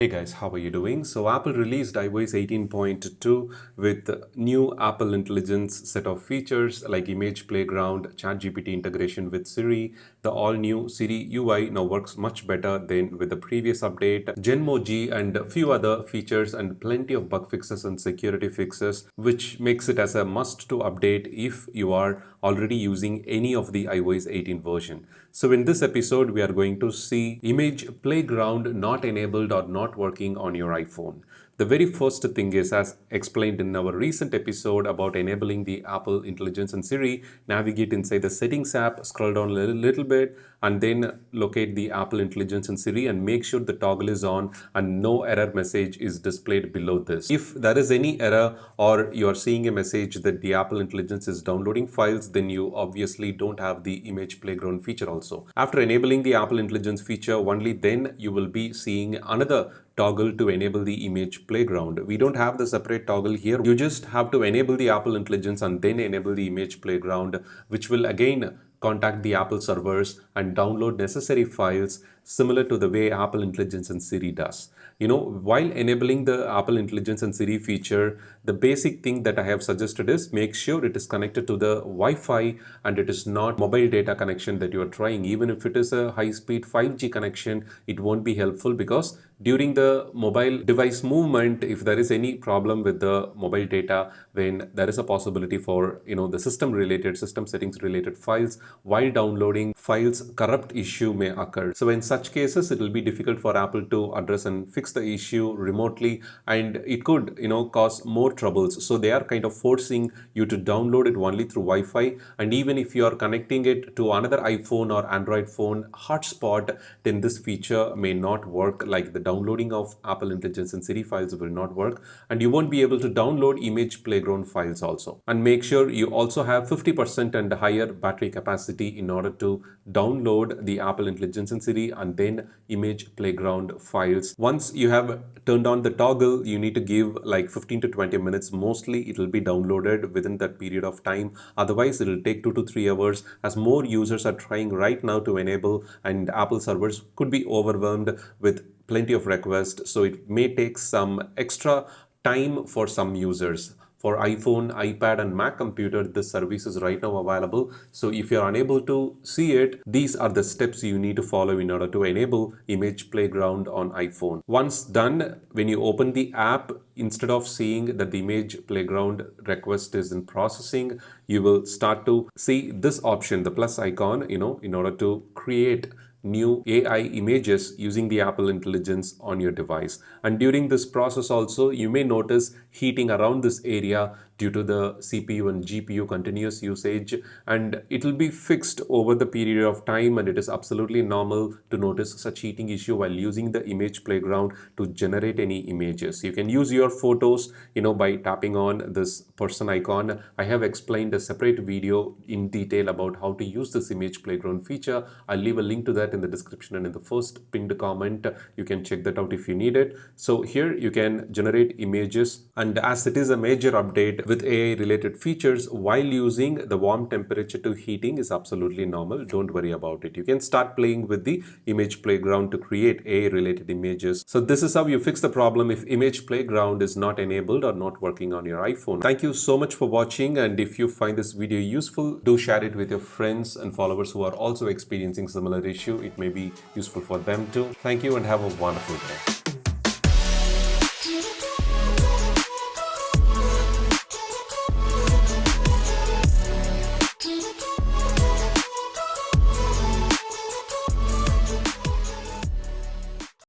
Hey guys, how are you doing? So Apple released iOS 18.2 with new Apple Intelligence set of features like Image Playground, ChatGPT integration with Siri. The all-new Siri UI now works much better than with the previous update. Genmoji and a few other features and plenty of bug fixes and security fixes, which makes it as a must to update if you are already using any of the iOS 18 version. So in this episode, we are going to see Image Playground not enabled or not working on your iPhone. The very first thing is, as explained in our recent episode about enabling the Apple Intelligence and Siri, navigate inside the Settings app, scroll down a little bit, and then locate the Apple Intelligence and Siri and make sure the toggle is on and no error message is displayed below this. If there is any error or you are seeing a message that the Apple Intelligence is downloading files, then you obviously don't have the Image Playground feature also. After enabling the Apple Intelligence feature, only then you will be seeing another toggle to enable the Image Playground. We don't have the separate toggle here. You just have to enable the Apple Intelligence and then enable the Image Playground, which will again contact the Apple servers and download necessary files similar to the way Apple Intelligence and Siri does. While enabling the Apple Intelligence and Siri feature, the basic thing that I have suggested is make sure it is connected to the Wi-Fi and it is not mobile data connection that you are trying. Even if it is a high-speed 5G connection, it won't be helpful because during the mobile device movement, if there is any problem with the mobile data, then there is a possibility for the system settings related files while downloading files, corrupt issue may occur. So in such cases, it will be difficult for Apple to address and fix the issue remotely, and it could cause more troubles. So they are kind of forcing you to download it only through Wi-Fi, and even if you are connecting it to another iPhone or Android phone hotspot, then this feature may not work. Like the downloading of Apple Intelligence and Siri files will not work, and you won't be able to download Image Playground files also. And make sure you also have 50% and higher battery capacity in order to download the Apple Intelligence and Siri and then Image Playground files. Once you have turned on the toggle, you need to give like 15 to 20 minutes. Mostly it will be downloaded within that period of time. Otherwise, it will take 2 to 3 hours, as more users are trying right now to enable, and Apple servers could be overwhelmed with plenty of requests. So it may take some extra time for some users. For iPhone, iPad, and Mac computer, this service is right now available. So if you're unable to see it, these are the steps you need to follow in order to enable Image Playground on iPhone. Once done, when you open the app, instead of seeing that the Image Playground request is in processing, you will start to see this option, the plus icon, in order to create new AI images using the Apple Intelligence on your device. And during this process also, you may notice heating around this area due to the CPU and GPU continuous usage, and it will be fixed over the period of time, and it is absolutely normal to notice such heating issue while using the Image Playground to generate any images. You can use your photos by tapping on this person icon. I have explained a separate video in detail about how to use this Image Playground feature. I'll leave a link to that in the description and in the first pinned comment. You can check that out if you need it. So here you can generate images, and as it is a major update with AI related features, while using the warm temperature to heating is absolutely normal. Don't worry about it. You can start playing with the Image Playground to create AI related images. So this is how you fix the problem if Image Playground is not enabled or not working on your iPhone. Thank you so much for watching, and if you find this video useful, do share it with your friends and followers who are also experiencing similar issue. It may be useful for them too. Thank you and have a wonderful day.